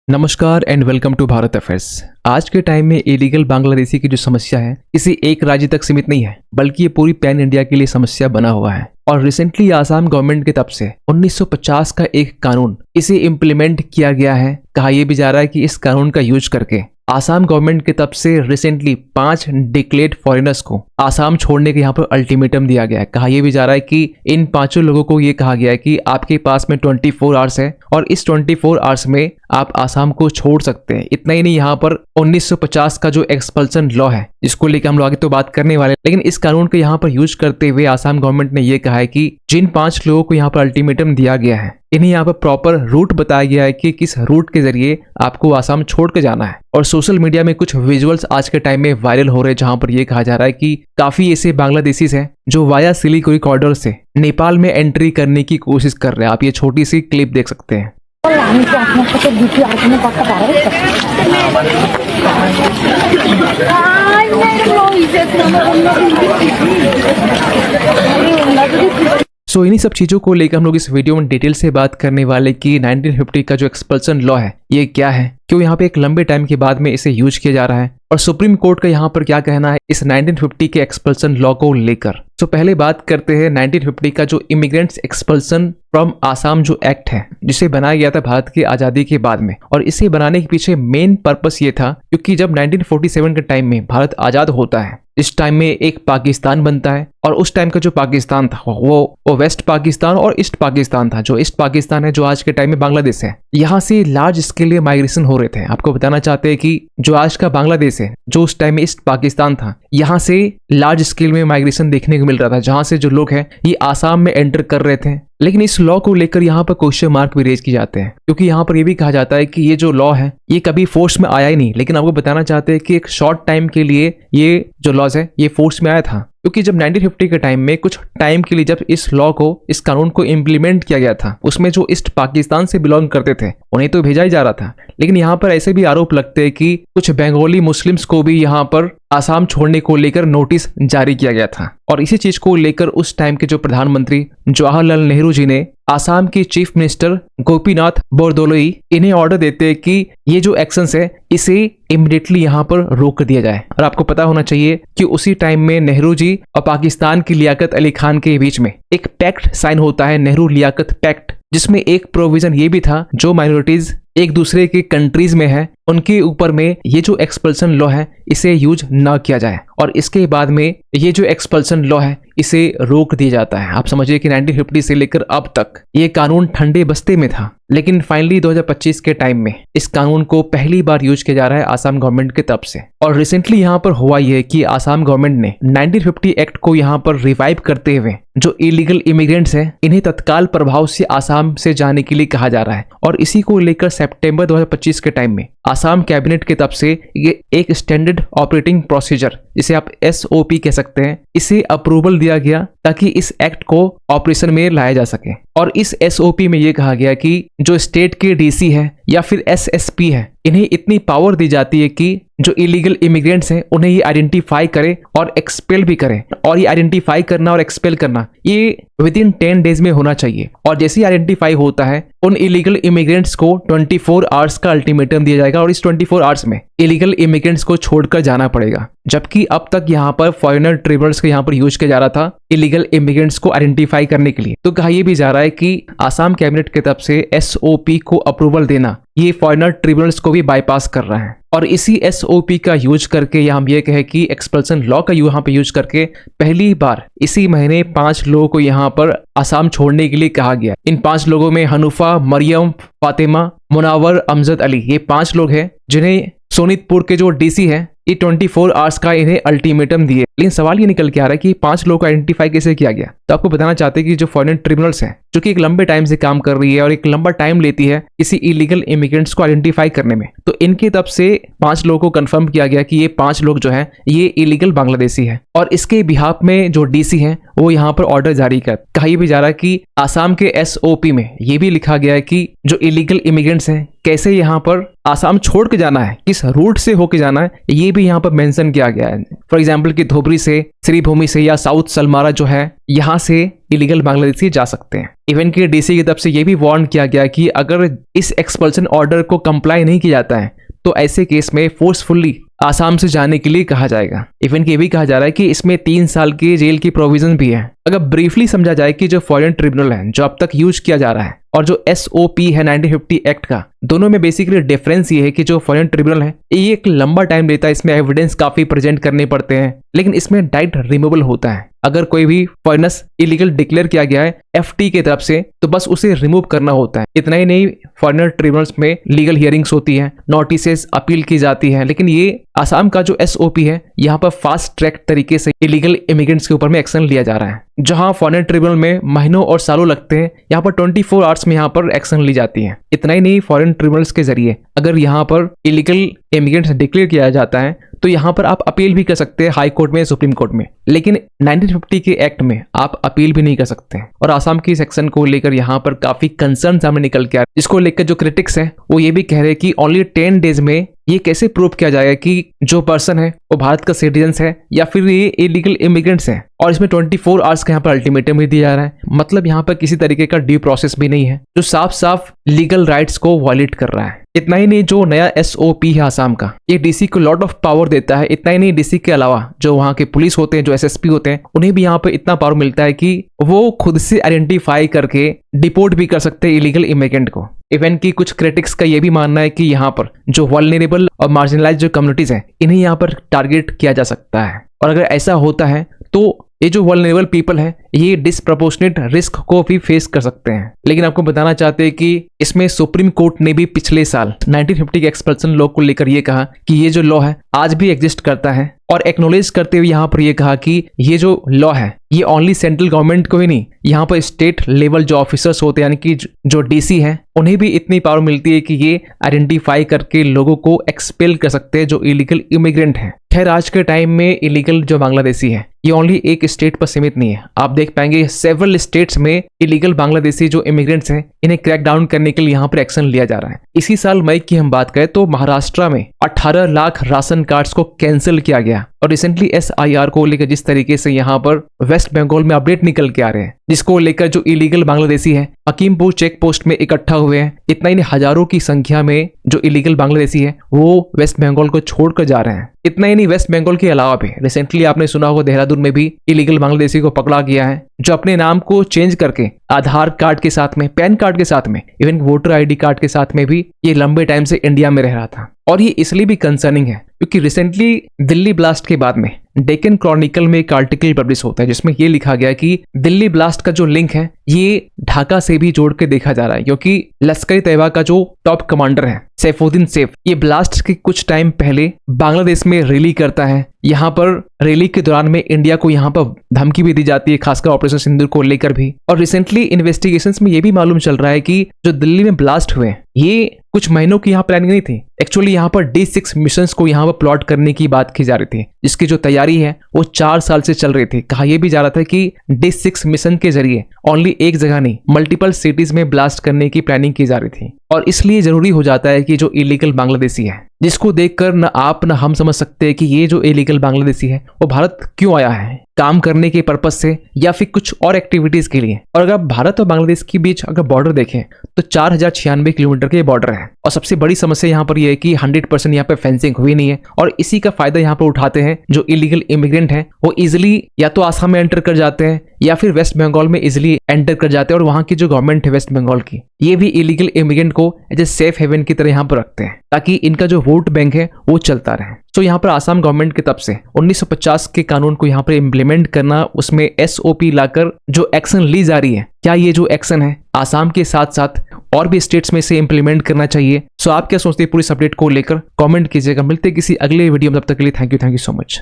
नमस्कार and welcome to Bharat affairs. आज के टाइम में इलीगल बांग्लादेशी की जो समस्या है किसी एक राज्य तक सीमित नहीं है, बल्कि ये पूरी पैन इंडिया के लिए समस्या बना हुआ है। और रिसेंटली आसाम गवर्नमेंट की तरफ से 1950 का एक कानून इसे इम्प्लीमेंट किया गया है। कहा यह भी जा रहा है कि इस कानून का यूज करके आसाम गवर्नमेंट की तरफ से रिसेंटली 5 डिक्लेयर्ड फॉरेनर्स को आसाम छोड़ने के यहाँ पर अल्टीमेटम दिया गया है। कहा यह भी जा रहा है कि इन 5 लोगों को ये कहा गया है कि आपके पास में 24 आवर्स है और इस 24 आवर्स में आप आसाम को छोड़ सकते हैं। इतना ही नहीं, यहाँ पर 1950 का जो एक्सपल्सन लॉ है जिसको लेकर हम लोग आगे तो बात करने वाले, लेकिन इस कानून को यहाँ पर यूज करते हुए आसाम गवर्नमेंट ने यह कहा है कि जिन 5 लोगों को यहाँ पर अल्टीमेटम दिया गया है इन्हें यहाँ पर प्रॉपर रूट बताया गया है कि किस रूट के जरिए आपको आसाम छोड़ के जाना है। और सोशल मीडिया में कुछ विजुअल्स आज के टाइम में वायरल हो रहे हैं जहां पर यह कहा जा रहा है कि काफी ऐसे बांग्लादेशीज हैं जो वाया सिलिगुड़ी कॉरिडोर से नेपाल में एंट्री करने की कोशिश कर रहे हैं। आप ये छोटी सी क्लिप देख सकते हैं। सो इन्हीं सब चीज़ों को लेकर हम लोग इस वीडियो में डिटेल से बात करने वाले कि 1950 का जो एक्सपल्सन लॉ है ये क्या है, क्यों यहाँ पे एक लंबे टाइम के बाद में इसे यूज किया जा रहा है और सुप्रीम कोर्ट का यहाँ पर क्या कहना है इस 1950 के एक्सपल्सन लॉ को लेकर। तो पहले बात करते हैं 1950 का जो इमिग्रेंट्स एक्सपल्सन फ्रॉम आसाम जो एक्ट है जिसे बनाया गया था भारत की आजादी के बाद में। और इसे बनाने के पीछे मेन पर्पस ये था क्योंकि जब 1947 के टाइम में भारत आजाद होता है इस टाइम में एक पाकिस्तान बनता है और उस टाइम का जो पाकिस्तान था वो वेस्ट पाकिस्तान और ईस्ट पाकिस्तान था। जो ईस्ट पाकिस्तान है जो आज के टाइम में बांग्लादेश है, यहाँ से लार्ज स्केल में माइग्रेशन हो रहे थे। आपको बताना चाहते हैं कि जो आज का बांग्लादेश है जो उस टाइम में ईस्ट पाकिस्तान था, यहाँ से लार्ज स्केल में माइग्रेशन देखने को मिल रहा था जहां से जो लोग हैं ये आसाम में एंटर कर रहे थे। लेकिन इस लॉ को लेकर यहाँ पर क्वेश्चन मार्क भी रेज किए जाते हैं क्योंकि यहाँ पर यह भी कहा जाता है कि ये जो लॉ है ये कभी फोर्स में आया ही नहीं। लेकिन आपको बताना चाहते हैं कि एक शॉर्ट टाइम के लिए ये जो लॉज है ये फोर्स में आया था क्योंकि जब 1950 के टाइम में कुछ टाइम के लिए जब इस लॉ को इस कानून को इम्प्लीमेंट किया गया था उसमें जो ईस्ट पाकिस्तान से बिलोंग करते थे उन्हें तो भेजा ही जा रहा था। लेकिन यहाँ पर ऐसे भी आरोप लगते हैं कि कुछ बंगाली मुस्लिम्स को भी यहाँ पर आसाम छोड़ने को लेकर नोटिस जारी किया गया था। और इसी चीज को लेकर उस टाइम के जो प्रधानमंत्री जवाहरलाल नेहरू जी ने आसाम की चीफ मिनिस्टर गोपीनाथ बोरदोलोई इन्हें ऑर्डर देते हैं कि ये जो एक्शंस है इसे इमीडिएटली यहाँ पर रोक दिया जाए। और आपको पता होना चाहिए कि उसी टाइम में नेहरू जी और पाकिस्तान की लियाकत अली खान के बीच में एक पैक्ट साइन होता है, नेहरू लियाकत पैक्ट, जिसमें एक प्रोविजन ये भी था जो माइनॉरिटीज एक दूसरे के कंट्रीज में है उनके ऊपर में ये जो एक्सपल्सन लॉ है इसे यूज ना किया जाए। और इसके बाद में ये जो एक्सपल्सन लॉ है इसे रोक दिया जाता है। आप समझिए कि 1950 से लेकर अब तक ये कानून ठंडे बस्ते में था, लेकिन फाइनली 2025 के टाइम में इस कानून को पहली बार यूज किया जा रहा है आसाम गवर्नमेंट की तरफ से। और रिसेंटली यहाँ पर हुआ यह कि आसाम गवर्नमेंट ने 1950 एक्ट को यहाँ पर रिवाइव करते हुए जो इलीगल इमिग्रेंट्स हैं इन्हें तत्काल प्रभाव से आसाम से जाने के लिए कहा जा रहा है। और इसी को लेकर सितंबर 2025 के टाइम में आसाम कैबिनेट की तरफ से ये एक स्टैंडर्ड ऑपरेटिंग प्रोसीजर जिसे आप SOP कह सकते हैं इसे अप्रूवल दिया गया ताकि इस एक्ट को ऑपरेशन में लाया जा सके। और इस SOP में यह कहा गया कि जो स्टेट के DC है या फिर SSP है इन्हें इतनी पावर दी जाती है कि जो इलीगल इमिग्रेंट्स हैं उन्हें ये आइडेंटिफाई करे और एक्सपेल भी करे। और ये आइडेंटिफाई करना और एक्सपेल करना ये विदिन 10 डेज में होना चाहिए। और जैसे ही आइडेंटिफाई होता है उन इलीगल इमिग्रेंट्स को 24 आवर्स का अल्टीमेटम दिया जाएगा और इस 24 आवर्स में इलीगल इमिग्रेंट्स को छोड़कर जाना पड़ेगा। जबकि अब तक यहाँ पर फॉरेनर ट्रिब्यूनल्स को यहाँ पर यूज किया जा रहा था इलीगल इमिग्रेंट्स को आइडेंटिफाई करने के लिए। तो कहा यह भी जा रहा है कि आसाम कैबिनेट की तरफ से SOP को अप्रूवल देना ये फॉरेनर ट्रिब्यूनल्स को भी बाईपास कर रहा है। और इसी SOP का यूज करके हम ये कहे कि एक्सपल्सन लॉ का यहाँ पे यूज करके पहली बार इसी महीने 5 लोगों को यहाँ पर आसाम छोड़ने के लिए कहा गया। इन 5 लोगों में हनुफा, मरियम, फातिमा, मुनावर, अमजद अली, ये 5 लोग हैं जिन्हें सोनितपुर के जो DC है ये 24 आवर्स का इन्हें अल्टीमेटम दिए। लेकिन सवाल ये निकल के आ रहा है कि 5 लोगों को आइडेंटिफाई कैसे किया गया। तो आपको बताना चाहते हैं कि जो फॉरेन ट्रिब्यूनल्स हैं जो कि एक लंबे टाइम से काम कर रही है और एक लंबा टाइम लेती है किसी इलीगल इमिग्रेंट्स को आइडेंटिफाई करने में, तो इनकी तरफ से 5 लोगों को कंफर्म किया गया कि ये 5 लोग जो हैं ये इलीगल बांग्लादेशी है। और इसके बिहाफ में जो DC है वो यहाँ पर ऑर्डर जारी कर कहा यह भी जा रहा है कि आसाम के SOP में ये भी लिखा गया है कि जो इलीगल इमिग्रेंट्स हैं कैसे यहाँ पर आसाम छोड़ के जाना है, किस रूट से होके जाना है, ये भी भी यहाँ पर मेंशन किया गया है। फॉर एग्जांपल कि धोबरी से, श्रीभूमि से या साउथ सलमारा जो है, यहाँ से इलीगल बांग्लादेशी जा सकते हैं। इवन कि डीसी की तरफ से ये भी वार्न किया गया कि अगर इस एक्सपल्सन ऑर्डर को कंप्लाई नहीं किया जाता है तो ऐसे केस में फोर्सफुली आसाम से जाने के लिए कहा जाएगा। इवन कि ये भी कहा जा रहा है कि इसमें 3 साल की जेल की प्रोविजन भी है। अगर ब्रीफली समझा जाए कि जो फॉरेन ट्रिब्यूनल है जो अब तक यूज किया जा रहा है और जो SOP है 1950 एक्ट का, दोनों में बेसिकली डिफरेंस ये है कि जो फॉरेन ट्रिब्यूनल है ये एक लंबा टाइम लेता है, इसमें एविडेंस काफी प्रेजेंट करने पड़ते हैं, लेकिन इसमें डायरेक्ट रिमूवल होता है। अगर कोई भी फॉरेनर्स इलीगल डिक्लेयर किया गया है FT की तरफ से तो बस उसे रिमूव करना होता है। इतना ही नहीं, फॉरेनर ट्रिब्यूनल्स में लीगल हियरिंग्स होती है, नोटिसेस अपील की जाती है, लेकिन ये आसाम का जो SOP है यहाँ पर फास्ट ट्रैक तरीके से इलीगल इमिग्रेंट्स के ऊपर में एक्शन लिया जा रहा है। जहां फॉरेन ट्रिब्यूनल में महीनों और सालों लगते हैं, यहाँ पर 24 आवर्स में यहाँ पर एक्शन ली जाती है। इतना ही नहीं, फॉरेन ट्रिब्यूनल्स के जरिए अगर यहाँ पर इलीगल इमिग्रेंट्स डिक्लेयर किया जाता है तो यहाँ पर आप अपील भी कर सकते हैं हाई कोर्ट में, सुप्रीम कोर्ट में, लेकिन 1950 के एक्ट में आप अपील भी नहीं कर सकते हैं। और आसाम की सेक्शन को लेकर यहाँ पर काफी कंसर्न सामने निकल के आ रहे हैं, जिसको लेकर जो क्रिटिक्स हैं वो ये भी कह रहे हैं कि ओनली 10 डेज में ये कैसे प्रूव किया जाएगा कि जो पर्सन है वो भारत का सिटीजन है या फिर ये इलीगल इमिग्रेंट्स है। और इसमें 24 आवर्स का यहाँ पर अल्टीमेटम भी दिया जा रहा है। मतलब यहाँ पर किसी तरीके का ड्यू प्रोसेस भी नहीं है, जो साफ साफ लीगल राइट्स को वायलेट कर रहा है। इतना ही नहीं, जो नया SOP है आसाम का, ये DC को लॉट ऑफ पावर देता है। इतना ही नहीं, DC के अलावा जो वहाँ के पुलिस होते हैं, जो SSP होते हैं, उन्हें भी यहाँ पर इतना पावर मिलता है कि वो खुद से आइडेंटिफाई करके डिपोर्ट भी कर सकते हैं इलीगल इमिग्रेंट को। इवन की कुछ क्रिटिक्स का ये भी मानना है कि यहाँ पर जो वल्नरेबल और मार्जिनलाइज जो कम्युनिटीज हैं, इन्हें यहाँ पर टारगेट किया जा सकता है। और अगर ऐसा होता है तो ये जो वल्नरेबल पीपल है ये डिसप्रपोर्शनेट रिस्क को भी फेस कर सकते हैं। लेकिन आपको बताना चाहते हैं कि इसमें सुप्रीम कोर्ट ने भी पिछले साल 1950 के एक्सपल्सन लॉ को लेकर ये कहा कि ये जो लॉ है आज भी एग्जिस्ट करता है, और एक्नोलेज करते हुए यहाँ पर ये कहा कि ये जो लॉ है ये ओनली सेंट्रल गवर्नमेंट को ही नहीं, यहाँ पर स्टेट लेवल जो ऑफिसर्स होते हैं यानी कि जो DC है उन्हें भी इतनी पावर मिलती है कि ये आइडेंटिफाई करके लोगों को एक्सपेल कर सकते हैं जो इलीगल इमिग्रेंट हैं। खैर, आज के टाइम में इलीगल जो बांग्लादेशी है ये ओनली एक स्टेट पर सीमित नहीं है। आप देख पाएंगे सेवरल स्टेट्स में इलीगल बांग्लादेशी जो इमिग्रेंट्स हैं इन्हें क्रैक डाउन करने के लिए यहाँ पर एक्शन लिया जा रहा है। इसी साल मई की हम बात करें तो महाराष्ट्र में 18 लाख राशन कार्ड्स को कैंसिल किया गया। और रिसेंटली SIR को लेकर जिस तरीके से यहाँ पर वेस्ट बंगाल में अपडेट निकल के आ रहे हैं, जिसको लेकर जो इलीगल बांग्लादेशी है हकीमपुर चेक पोस्ट में इकट्ठा हुए हैं। इतना ही नहीं, हजारों की संख्या में जो इलीगल बांग्लादेशी है वो वेस्ट बंगाल को छोड़कर जा रहे हैं। इतना ही नहीं, वेस्ट बंगाल के अलावा भी रिसेंटली आपने सुना होगा देहरादून में भी इलीगल बांग्लादेशी को पकड़ा गया है, जो अपने नाम को चेंज करके आधार कार्ड के साथ में, पैन कार्ड के साथ में, इवन वोटर ID कार्ड के साथ में भी ये लंबे टाइम से इंडिया में रह रहा था। और ये इसलिए भी कंसर्निंग है क्योंकि रिसेंटली दिल्ली ब्लास्ट के बाद में डेक्कन क्रॉनिकल में एक आर्टिकल पब्लिश होता है जिसमें ये लिखा गया कि दिल्ली ब्लास्ट का जो लिंक है ये ढाका से भी जोड़ के देखा जा रहा है, क्योंकि लश्कर तैयबा का जो टॉप कमांडर है सैफुद्दीन सैफ, ये ब्लास्ट के कुछ टाइम पहले बांग्लादेश में रैली करता है। यहाँ पर रैली के दौरान में इंडिया को यहाँ पर धमकी भी दी जाती है, खासकर ऑपरेशन सिंदूर को लेकर भी। और रिसेंटली इन्वेस्टिगेशंस में ये भी मालूम चल रहा है कि जो दिल्ली में ब्लास्ट हुए ये कुछ महीनों की यहाँ प्लानिंग नहीं थी। एक्चुअली यहाँ पर D6 मिशंस को यहाँ पर प्लॉट करने की बात की जा रही थी, जिसकी जो तैयारी है वो 4 साल से चल रही थी। कहा यह भी जा रहा था कि D6 मिशन के जरिए ओनली एक जगह नहीं, मल्टीपल सिटीज में ब्लास्ट करने की प्लानिंग की जा रही थी। और इसलिए जरूरी हो जाता है कि जो इलीगल बांग्लादेशी है, जिसको देखकर न आप न हम समझ सकते हैं कि ये जो इलीगल बांग्लादेशी है वो भारत क्यों आया है, काम करने के पर्पस से या फिर कुछ और एक्टिविटीज के लिए। और अगर भारत और बांग्लादेश के बीच अगर बॉर्डर देखें तो 4096 किलोमीटर के बॉर्डर है। और सबसे बड़ी समस्या यहाँ पर यह है कि 100% यहाँ पे फेंसिंग हुई नहीं है, और इसी का फायदा यहाँ पर उठाते हैं जो इलीगल इमिग्रेंट हैं। वो इजिली या तो आसाम में एंटर कर जाते हैं या फिर वेस्ट बंगाल में इजिली एंटर कर जाते हैं, और वहां की जो गवर्नमेंट है वेस्ट बंगाल की, ये भी इलीगल इमिग्रेंट को एज ए सेफ हेवन की तरह यहाँ पर रखते हैं ताकि इनका जो वोट बैंक है वो चलता रहे। तो यहाँ पर आसाम गवर्नमेंट की तरफ से 1950 के कानून को यहाँ पर इम्प्लीमेंट करना, उसमें SOP लाकर जो एक्शन ली जा रही है, क्या ये जो एक्शन है आसाम के साथ साथ और भी स्टेट्स में से इम्प्लीमेंट करना चाहिए? सो आप क्या सोचते हैं पूरी अपडेट को लेकर? कमेंट कीजिएगा। मिलते किसी अगले वीडियो में, तब तक के लिए थैंक यू सो मच।